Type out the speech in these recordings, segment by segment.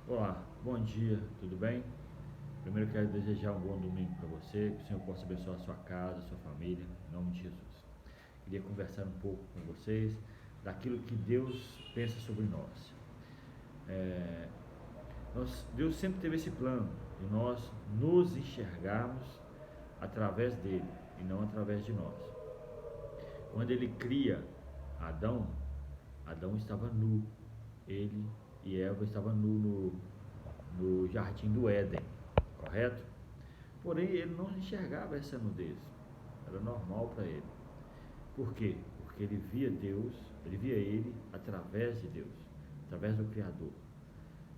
Olá, bom dia, tudo bem? Primeiro quero desejar um bom domingo para você, que o Senhor possa abençoar a sua casa, a sua família, em nome de Jesus. Queria conversar um pouco com vocês daquilo que Deus pensa sobre nós. É, Deus sempre teve esse plano de nós nos enxergarmos através dele e não através de nós. Quando ele cria Adão, Adão estava nu, ele e Eva estavam nu no jardim do Éden, correto? Porém, ele não enxergava essa nudez, era normal para ele. Por quê? Porque ele via Deus, ele via ele através de Deus, através do Criador.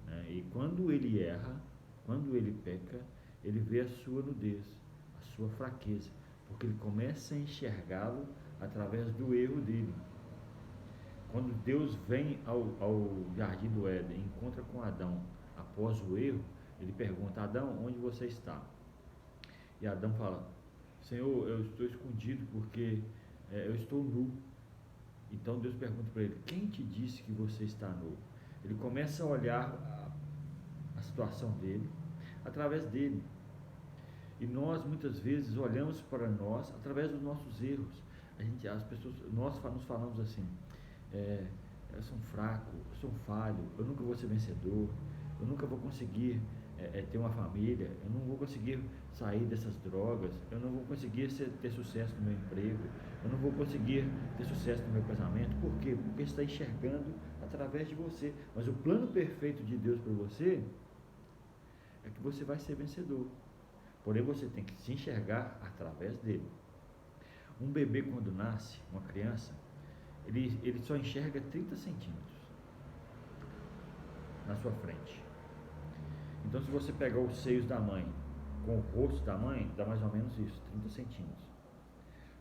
Né? E quando ele erra, quando ele peca, ele vê a sua nudez, a sua fraqueza, porque ele começa a enxergá-lo através do erro dele. Quando Deus vem ao jardim do Éden e encontra com Adão após o erro, ele pergunta: Adão, onde você está? E Adão fala: Senhor, eu estou escondido porque eu estou nu. Então Deus pergunta para ele: quem te disse que você está nu? Ele começa a olhar a situação dele através dele. E nós muitas vezes olhamos para nós através dos nossos erros. As pessoas, nós nos falamos assim: eu sou um fraco, eu sou um falho, eu nunca vou ser vencedor, eu nunca vou conseguir ter uma família, eu não vou conseguir sair dessas drogas, eu não vou conseguir ter sucesso no meu emprego, eu não vou conseguir ter sucesso no meu casamento. Por quê? Porque está enxergando através de você. Mas o plano perfeito de Deus para você é que você vai ser vencedor. Porém, você tem que se enxergar através dele. Um bebê, quando nasce, uma criança, ele só enxerga 30 centímetros na sua frente. Então, se você pegar os seios da mãe com o rosto da mãe, dá mais ou menos isso, 30 centímetros.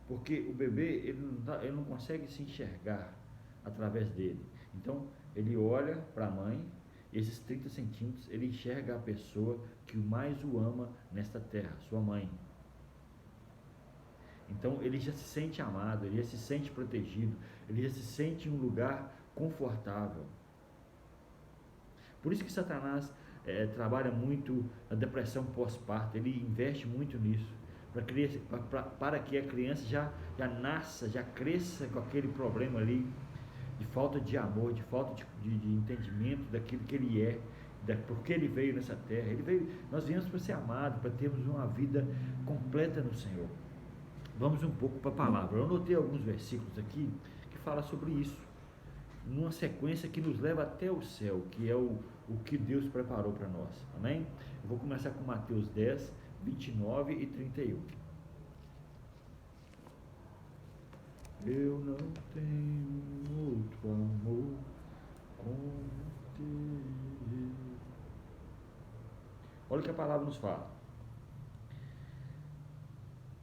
Porque o bebê, ele não consegue se enxergar através dele. Então, ele olha para a mãe, esses 30 centímetros, ele enxerga a pessoa que mais o ama nesta terra, sua mãe. Então, ele já se sente amado, ele já se sente protegido, ele já se sente em um lugar confortável. Por isso que Satanás trabalha muito na depressão pós-parto, ele investe muito nisso, para que a criança já nasça, já cresça com aquele problema ali, de falta de amor, de falta de entendimento daquilo que ele é, porque ele veio nessa terra. Nós viemos para ser amados, para termos uma vida completa no Senhor. Vamos um pouco para a palavra. Eu anotei alguns versículos aqui que falam sobre isso, numa sequência que nos leva até o céu, que é o que Deus preparou para nós. Amém? Eu vou começar com Mateus 10, 29 e 31. Eu não tenho outro amor como teu. Olha o que a palavra nos fala.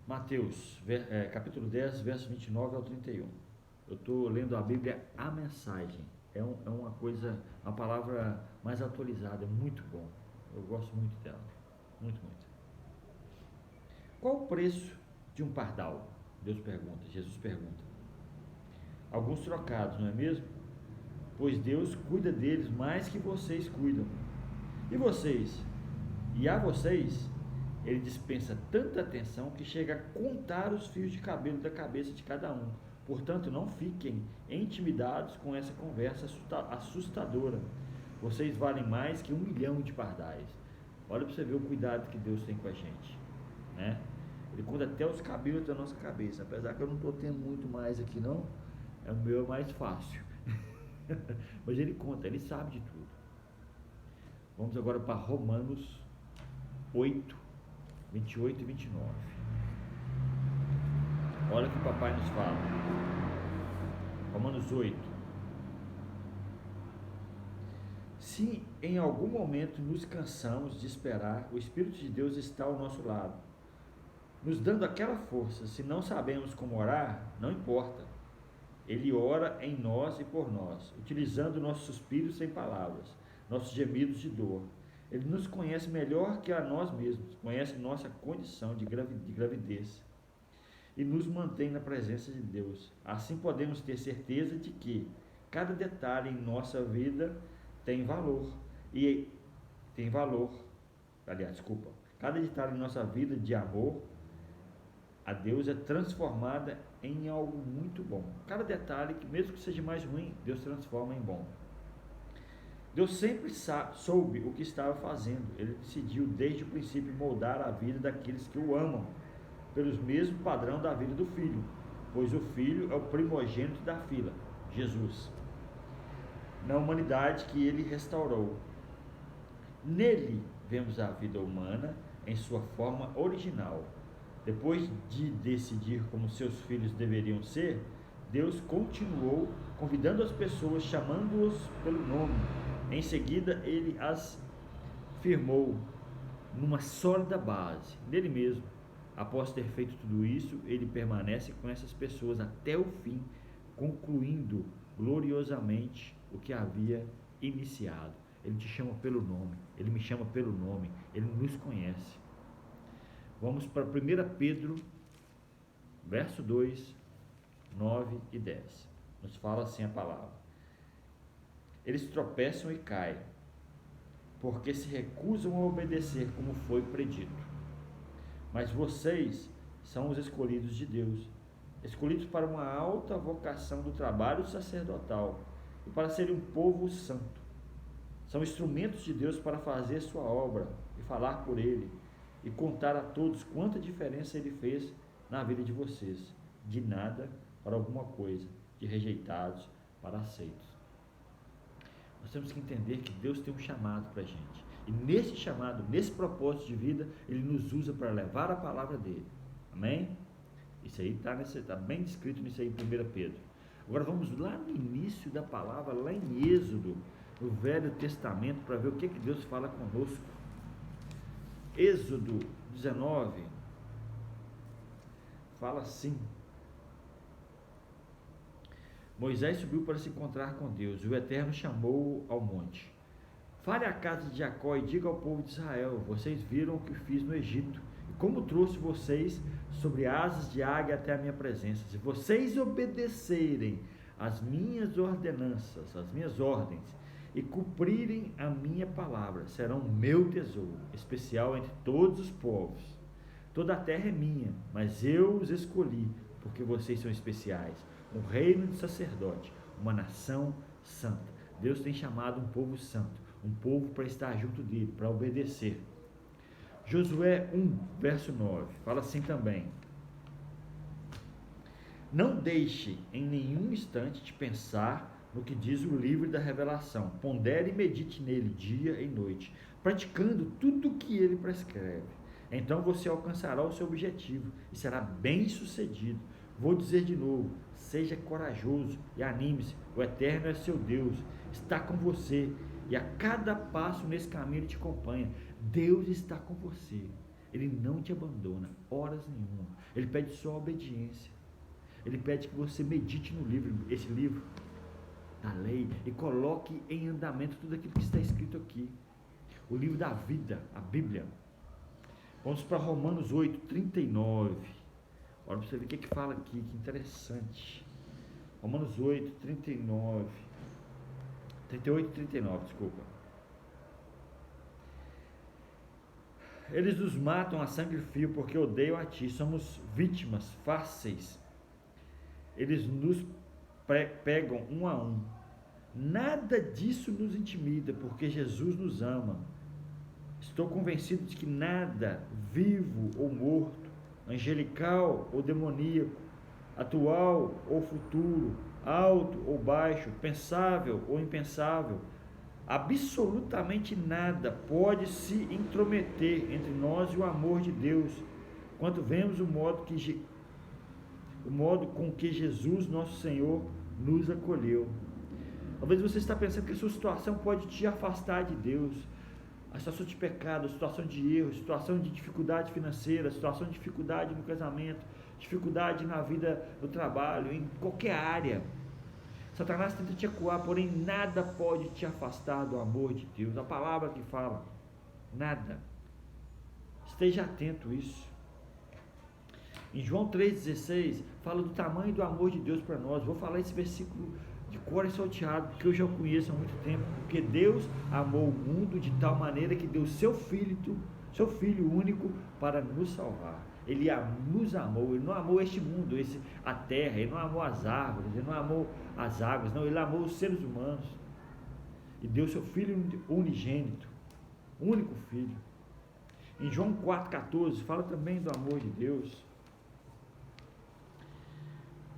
Mateus, capítulo 10, verso 29 ao 31. Eu estou lendo a Bíblia, a mensagem. É uma coisa, uma palavra mais atualizada, é muito bom. Eu gosto muito dela. Muito, muito. Qual o preço de um pardal? Deus pergunta, Jesus pergunta. Alguns trocados, não é mesmo? Pois Deus cuida deles mais que vocês cuidam. E vocês? E a vocês, ele dispensa tanta atenção que chega a contar os fios de cabelo da cabeça de cada um. Portanto, não fiquem intimidados com essa conversa assustadora. Vocês valem mais que 1 milhão de pardais. Olha para você ver o cuidado que Deus tem com a gente, né? Ele conta até os cabelos da nossa cabeça. Apesar que eu não estou tendo muito mais aqui não, o meu é mais fácil. Mas ele conta, ele sabe de tudo. Vamos agora para Romanos 8, 28 e 29. Olha o que o papai nos fala. Romanos 8. Se em algum momento nos cansamos de esperar, o Espírito de Deus está ao nosso lado, nos dando aquela força. Se não sabemos como orar, não importa. Ele ora em nós e por nós, utilizando nossos suspiros sem palavras, nossos gemidos de dor. Ele nos conhece melhor que a nós mesmos, conhece nossa condição de gravidez e nos mantém na presença de Deus. Assim podemos ter certeza de que cada detalhe em nossa vida tem valor e tem valor. Aliás, desculpa. Cada detalhe em nossa vida de amor a Deus é transformada em algo muito bom. Cada detalhe, que mesmo que seja mais ruim, Deus transforma em bom. Deus sempre soube o que estava fazendo. Ele decidiu desde o princípio moldar a vida daqueles que o amam, pelos mesmos padrão da vida do Filho, pois o Filho é o primogênito da fila, Jesus, na humanidade que ele restaurou. Nele vemos a vida humana em sua forma original. Depois de decidir como seus filhos deveriam ser, Deus continuou convidando as pessoas, chamando-os pelo nome. Em seguida, ele as firmou numa sólida base, nele mesmo. Após ter feito tudo isso, ele permanece com essas pessoas até o fim, concluindo gloriosamente o que havia iniciado. Ele te chama pelo nome, ele me chama pelo nome, ele nos conhece. Vamos para 1 Pedro, verso 2, 9 e 10. Nos fala assim a palavra: eles tropeçam e caem, porque se recusam a obedecer como foi predito. Mas vocês são os escolhidos de Deus, escolhidos para uma alta vocação do trabalho sacerdotal e para serem um povo santo. São instrumentos de Deus para fazer sua obra e falar por ele, e contar a todos quanta diferença ele fez na vida de vocês, de nada para alguma coisa, de rejeitados para aceitos. Nós temos que entender que Deus tem um chamado para a gente, e nesse chamado, nesse propósito de vida, ele nos usa para levar a palavra dele. Amém? Isso aí está bem descrito nisso aí em 1 Pedro. Agora vamos lá no início da palavra, lá em Êxodo, no Velho Testamento, para ver o que Deus fala conosco. Êxodo 19 fala assim: Moisés subiu para se encontrar com Deus, e o Eterno chamou-o ao monte. Fale à casa de Jacó e diga ao povo de Israel: vocês viram o que fiz no Egito, e como trouxe vocês sobre asas de águia até a minha presença. Se vocês obedecerem às minhas ordenanças, às minhas ordens, e cumprirem a minha palavra, serão meu tesouro especial entre todos os povos. Toda a terra é minha, mas eu os escolhi, porque vocês são especiais, um reino de sacerdote, uma nação santa. Deus tem chamado um povo santo, um povo para estar junto dele, para obedecer. Josué 1, verso 9, fala assim também: não deixe em nenhum instante de pensar no que diz o livro da revelação. Pondere e medite nele dia e noite, praticando tudo o que ele prescreve. Então você alcançará o seu objetivo e será bem sucedido. Vou dizer de novo: seja corajoso e anime-se. O Eterno é seu Deus, está com você, e a cada passo nesse caminho ele te acompanha. Deus está com você, ele não te abandona horas nenhuma. Ele pede só obediência. Ele pede que você medite no livro, esse livro da lei, e coloque em andamento tudo aquilo que está escrito aqui. O livro da vida, a Bíblia. Vamos para Romanos 8, 39. Olha para você ver o que fala aqui, que interessante. Romanos 8, 39. 38 e 39, desculpa. Eles nos matam a sangue frio porque odeiam a ti. Somos vítimas fáceis. Eles nos pegam um a um. Nada disso nos intimida, porque Jesus nos ama. Estou convencido de que nada, vivo ou morto, angelical ou demoníaco, atual ou futuro, alto ou baixo, pensável ou impensável, absolutamente nada pode se intrometer entre nós e o amor de Deus, quando vemos o modo com que Jesus, nosso Senhor, nos acolheu. Talvez você está pensando que a sua situação pode te afastar de Deus, a situação de pecado, a situação de erro, a situação de dificuldade financeira, a situação de dificuldade no casamento, dificuldade na vida, no trabalho, em qualquer área. Satanás tenta te acuar, porém nada pode te afastar do amor de Deus. A palavra que fala, nada. Esteja atento a isso. Em João 3,16, fala do tamanho do amor de Deus para nós. Vou falar esse versículo de cor e salteado, porque eu já o conheço há muito tempo, porque Deus amou o mundo de tal maneira que deu seu Filho único para nos salvar. Ele nos amou, Ele não amou este mundo, a terra, Ele não amou as árvores, Ele não amou as águas, não, Ele amou os seres humanos. E deu seu Filho unigênito, único Filho. Em João 4,14 fala também do amor de Deus.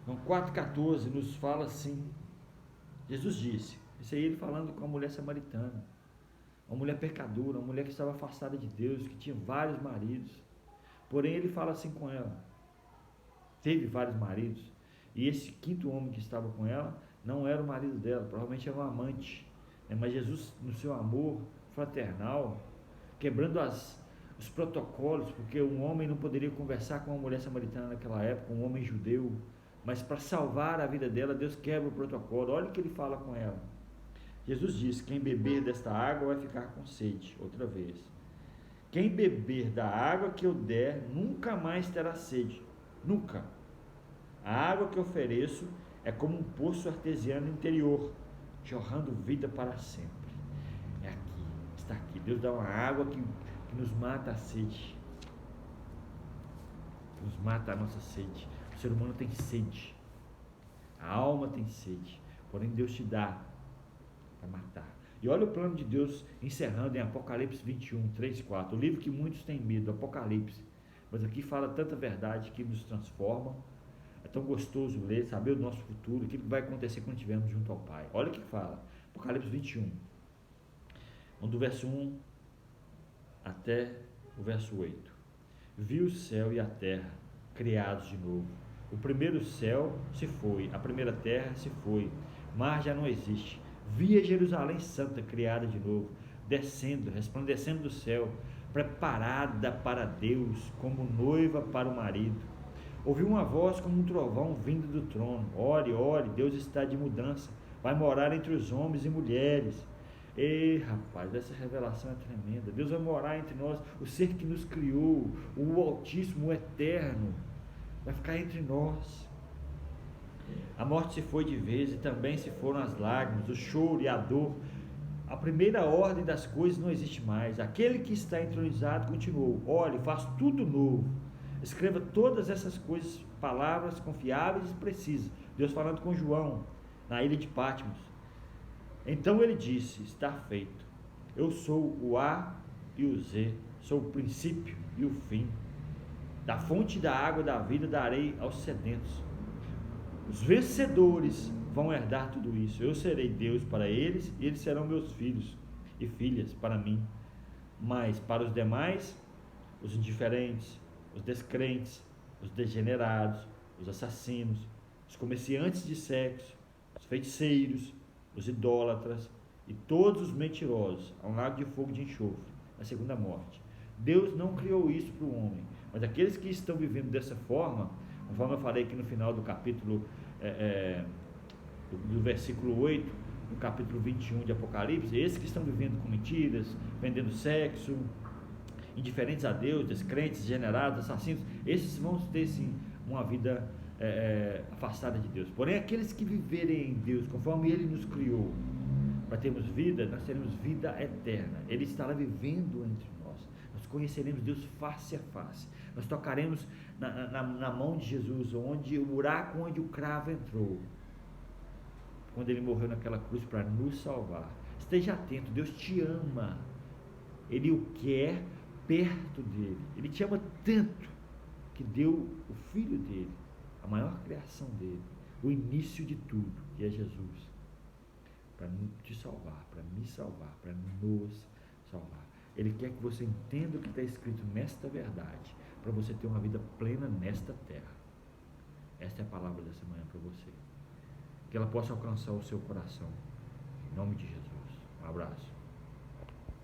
João 4,14 nos fala assim, Jesus disse, isso aí ele falando com a mulher samaritana, uma mulher pecadora, uma mulher que estava afastada de Deus, que tinha vários maridos, porém ele fala assim com ela, teve vários maridos, e esse quinto homem que estava com ela, não era o marido dela, provavelmente era um amante, né? Mas Jesus, no seu amor fraternal, quebrando os protocolos, porque um homem não poderia conversar com uma mulher samaritana naquela época, um homem judeu, mas para salvar a vida dela, Deus quebra o protocolo. Olha o que ele fala com ela. Jesus disse, quem beber desta água vai ficar com sede, outra vez. Quem beber da água que eu der, nunca mais terá sede, nunca. A água que ofereço é como um poço artesiano interior, jorrando vida para sempre. É aqui, está aqui. Deus dá uma água que nos mata a sede, nos mata a nossa sede. O ser humano tem sede, a alma tem sede, porém Deus te dá para matar. E olha o plano de Deus encerrando em Apocalipse 21, 3, 4, o livro que muitos têm medo, Apocalipse, mas aqui fala tanta verdade que nos transforma. É tão gostoso ler, saber o nosso futuro, o que vai acontecer quando estivermos junto ao Pai. Olha o que fala, Apocalipse 21, do verso 1 até o verso 8. Vi o céu e a terra criados de novo. O primeiro céu se foi, a primeira terra se foi, mar já não existe. Vi a Jerusalém santa criada de novo, descendo, resplandecendo do céu, preparada para Deus, como noiva para o marido. Ouvi uma voz como um trovão vindo do trono. Ore, ore, Deus está de mudança, vai morar entre os homens e mulheres. Ei, rapaz, essa revelação é tremenda. Deus vai morar entre nós, o ser que nos criou, o Altíssimo, o Eterno, vai ficar entre nós. A morte se foi de vez e também se foram as lágrimas, o choro e a dor. A primeira ordem das coisas não existe mais. Aquele que está entronizado continuou. Olhe, faz tudo novo. Escreva todas essas coisas, palavras confiáveis e precisas. Deus falando com João, na ilha de Patmos. Então ele disse, está feito. Eu sou o A e o Z, sou o princípio e o fim. Da fonte da água da vida darei aos sedentos. Os vencedores vão herdar tudo isso. Eu serei Deus para eles e eles serão meus filhos e filhas para mim. Mas para os demais, os indiferentes, os descrentes, os degenerados, os assassinos, os comerciantes de sexo, os feiticeiros, os idólatras e todos os mentirosos, a um lago de fogo de enxofre, a segunda morte. Deus não criou isso para o homem, mas aqueles que estão vivendo dessa forma, conforme eu falei aqui no final do capítulo, do versículo 8, no capítulo 21 de Apocalipse, esses que estão vivendo com mentiras, vendendo sexo, indiferentes a Deus, descrentes, degenerados, assassinos, esses vão ter sim uma vida afastada de Deus. Porém, aqueles que viverem em Deus, conforme Ele nos criou, para termos vida, nós teremos vida eterna. Ele estará vivendo entre nós. Nós conheceremos Deus face a face. Nós tocaremos na mão de Jesus, onde o buraco onde o cravo entrou, quando Ele morreu naquela cruz para nos salvar. Esteja atento, Deus te ama. Ele o quer perto dele. Ele te ama tanto que deu o Filho dele, a maior criação dele, o início de tudo, que é Jesus, para te salvar, para me salvar, para nos salvar. Ele quer que você entenda o que está escrito nesta verdade, para você ter uma vida plena nesta terra. Esta é a palavra dessa manhã para você, que ela possa alcançar o seu coração, em nome de Jesus. Um abraço.